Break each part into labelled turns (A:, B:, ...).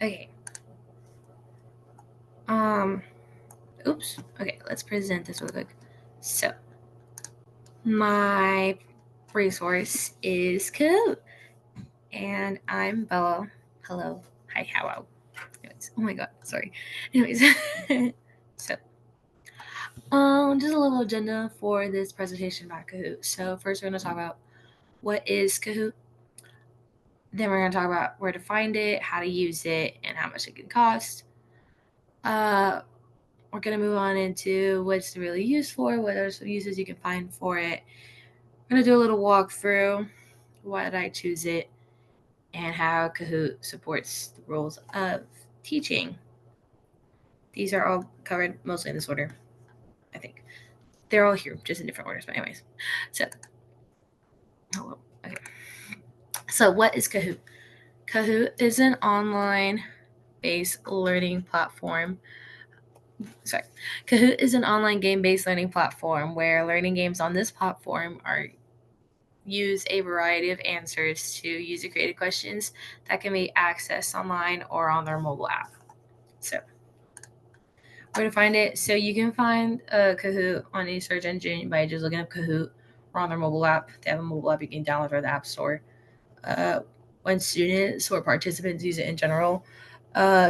A: Okay. Oops. Okay, let's present this real quick. So, my resource is Kahoot, and I'm Bella. Hello. Hi, hello. Anyways, oh my god, sorry. Anyways, so just a little agenda for this presentation about Kahoot. So first, we're going to talk about what is Kahoot. Then we're going to talk about where to find it, how to use it, and how much it can cost. We're going to move on into what it's really used for, what are some uses you can find for it. I'm going to do a little walkthrough, why did I choose it, and how Kahoot supports the rules of teaching. These are all covered mostly in this order, I think. They're all here, just in different orders, but anyways. So, hello. Okay. So, what is Kahoot? Kahoot is an online-based learning platform. Kahoot is an online game-based learning platform where learning games on this platform use a variety of answers to user-created questions that can be accessed online or on their mobile app. So, where to find it? So you can find Kahoot on a search engine by just looking up Kahoot or on their mobile app. They have a mobile app you can download from the App Store. When students or participants use it in general,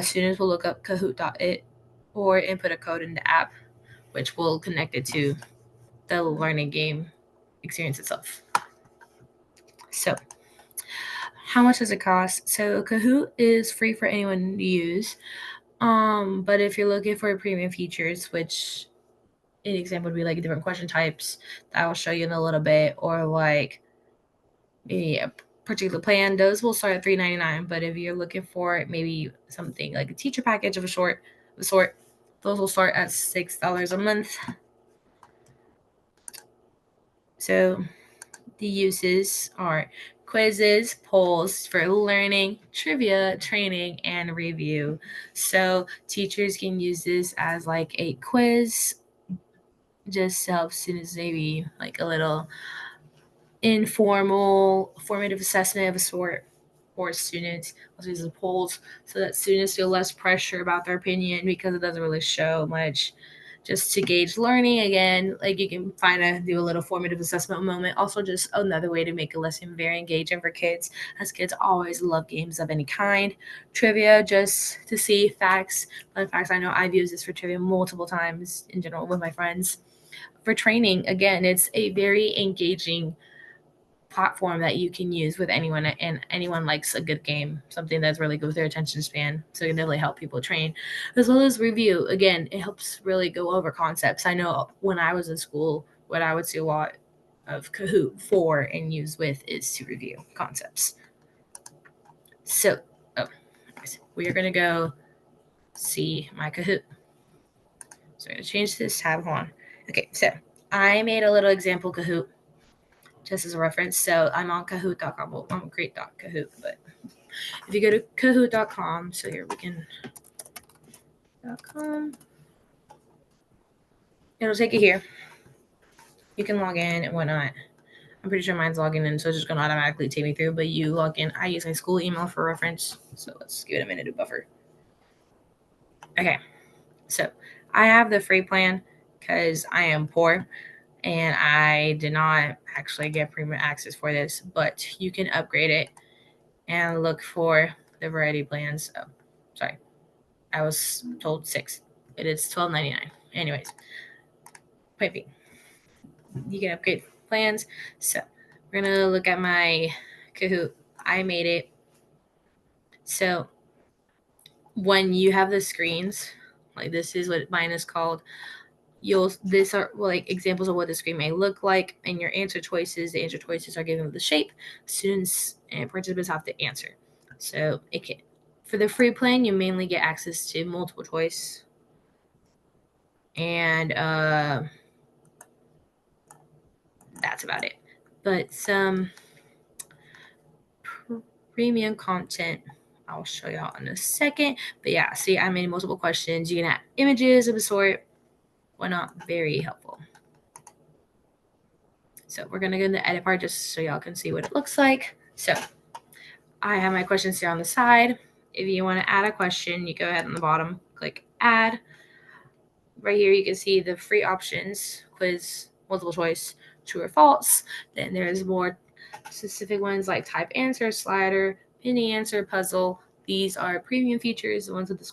A: students will look up Kahoot.it or input a code in the app, which will connect it to the learning game experience itself. So, how much does it cost? So, Kahoot is free for anyone to use. But if you're looking for premium features, which an example would be like different question types that I'll show you in a little bit, or like a particular plan, those will start at $3.99. But if you're looking for maybe something like a teacher package of a sort, those will start at $6 a month. So the uses are quizzes, polls for learning, trivia, training, and review. So teachers can use this as like a quiz, just help students maybe like a little informal formative assessment of a sort for students. Also uses polls so that students feel less pressure about their opinion because it doesn't really show much. Just to gauge learning again, like you can do a little formative assessment moment. Also, just another way to make a lesson very engaging for kids, as kids always love games of any kind. Trivia, just to see facts, fun facts. I know I've used this for trivia multiple times in general with my friends. For training, again, it's a very engaging platform that you can use with anyone, and anyone likes a good game, something that's really good with their attention span, so it can definitely help people train. As well as review, again, it helps really go over concepts. I know when I was in school, what I would see a lot of Kahoot for and use with is to review concepts. So we are going to go see my Kahoot. So I'm going to change this tab. Hold on. Okay, so I made a little example Kahoot just as a reference. So I'm on Kahoot.com. Well, I'm great.kahoot, but if you go to Kahoot.com, so here we can .com, it'll take you here. You can log in and whatnot. I'm pretty sure mine's logging in, so it's just gonna automatically take me through. But you log in. I use my school email for reference, so let's give it a minute to buffer. Okay, so I have the free plan because I am poor and I did not actually get premium access for this, but you can upgrade it and look for the variety plans. Oh, sorry, I was told 6. It is $12.99. Anyways, point being, you can upgrade plans. So we're gonna look at my Kahoot. I made it. So when you have the screens, like this is what mine is called. These are like examples of what the screen may look like, and your answer choices. The answer choices are given with the shape. Students and participants have to answer. So it can, for the free plan, you mainly get access to multiple choice, and that's about it. But some premium content I'll show y'all in a second. But yeah, see, I made multiple questions. You can add images of a sort, whatnot. Very helpful. So we're gonna go in the edit part just so y'all can see what it looks like. So I have my questions here on the side. If you want to add a question, you go ahead on the bottom, click add. Right here, you can see the free options, quiz, multiple choice, true or false. Then there's more specific ones like type answer, slider, mini answer, puzzle. These are premium features. The ones with the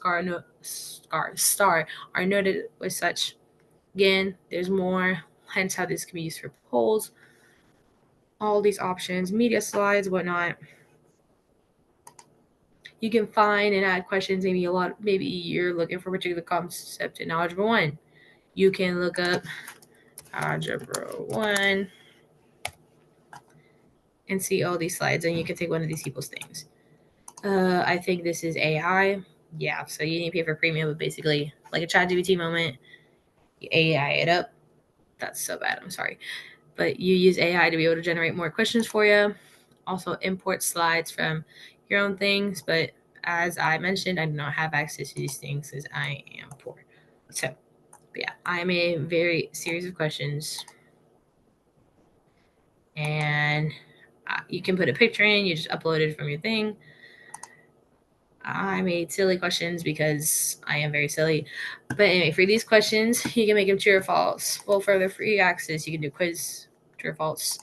A: star are noted with such. Again, there's more, hence how this can be used for polls. All these options, media slides, whatnot. You can find and add questions. Maybe you're looking for a particular concept in Algebra 1. You can look up Algebra 1 and see all these slides, and you can take one of these people's things. I think this is AI. Yeah, so you need to pay for premium, but basically like a ChatGPT moment, you AI it up. That's so bad. I'm sorry. But you use AI to be able to generate more questions for you. Also import slides from your own things. But as I mentioned, I do not have access to these things because I am poor. So, but yeah, I made a very series of questions. And you can put a picture in. You just upload it from your thing. I made silly questions because I am very silly. But anyway, for these questions, you can make them true or false. Well, for the free access, you can do quiz, true or false.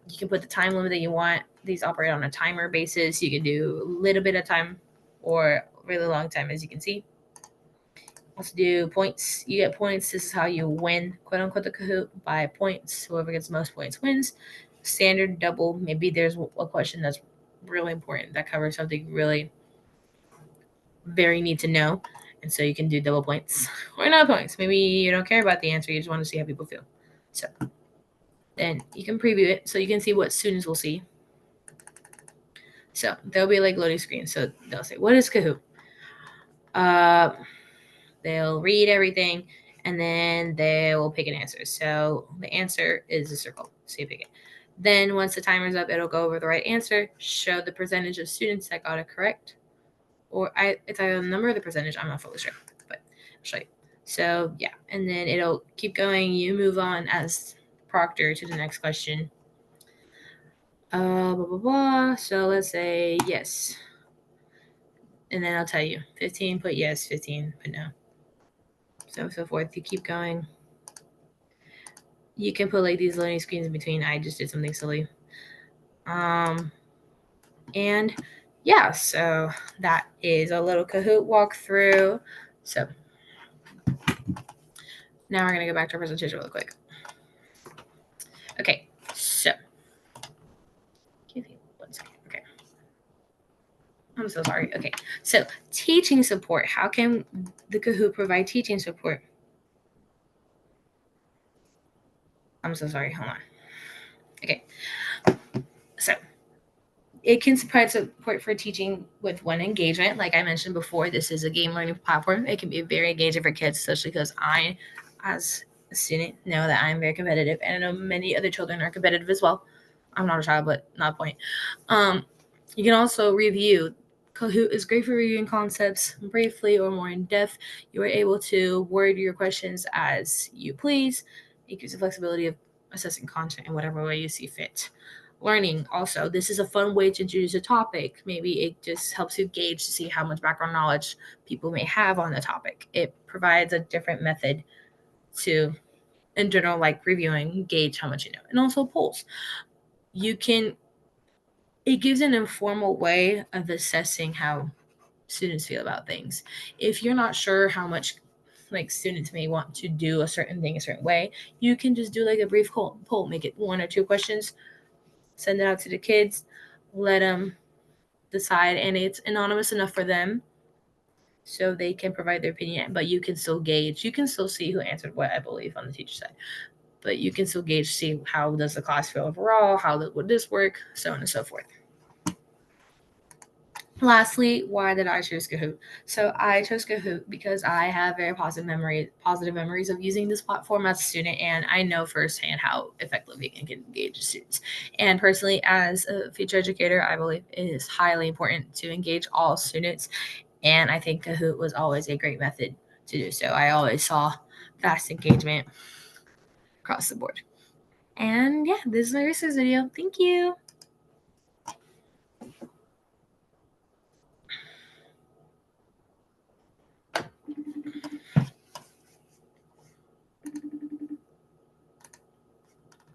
A: You can put the time limit that you want. These operate on a timer basis. You can do a little bit of time or really long time, as you can see. Also do points. You get points. This is how you win, quote unquote, the Kahoot by points. Whoever gets the most points wins. Standard, double. Maybe there's a question that's really important that covers something really very need to know. And so you can do double points or not points. Maybe you don't care about the answer. You just want to see how people feel. So then you can preview it so you can see what students will see. So there'll be like loading screens. So they'll say, what is Kahoot? They'll read everything and then they will pick an answer. So the answer is a circle. So you pick it. Then once the timer's up, it'll go over the right answer, show the percentage of students that got it correct. Or it's either the number or the percentage. I'm not fully sure, but I'll show you. So yeah, and then it'll keep going. You move on as proctor to the next question. Blah, blah, blah. So let's say yes. And then I'll tell you 15, put yes, 15, put no. So forth. You keep going. You can put like these loading screens in between. I just did something silly. And yeah, so that is a little Kahoot walkthrough. So now we're going to go back to our presentation really quick. Okay, so okay. I'm so sorry. Okay, so teaching support. How can the Kahoot provide teaching support? I'm so sorry. Hold on. Okay, so it can provide support for teaching with one engagement. Like I mentioned before, this is a game learning platform. It can be very engaging for kids, especially because I, as a student, know that I'm very competitive, and I know many other children are competitive as well. I'm not a child, but not a point. You can also review. Kahoot is great for reviewing concepts briefly or more in depth. You are able to word your questions as you please. It gives you flexibility of assessing content in whatever way you see fit. Learning also, this is a fun way to introduce a topic. Maybe it just helps you gauge to see how much background knowledge people may have on the topic. It provides a different method to, in general, like reviewing, gauge how much you know. And also polls. It gives an informal way of assessing how students feel about things. If you're not sure how much like students may want to do a certain thing a certain way, you can just do like a brief poll, make it 1 or 2 questions, send it out to the kids, let them decide, and it's anonymous enough for them so they can provide their opinion, but you can still gauge, you can still see who answered what, I believe, on the teacher side. But you can still gauge, see how does the class feel overall, would this work, so on and so forth. Lastly, why did I choose Kahoot? So I chose Kahoot because I have very positive memories of using this platform as a student, and I know firsthand how effectively it can engage students. And personally, as a future educator, I believe it is highly important to engage all students, and I think Kahoot was always a great method to do so. I always saw fast engagement across the board. And yeah, this is my research video. Thank you.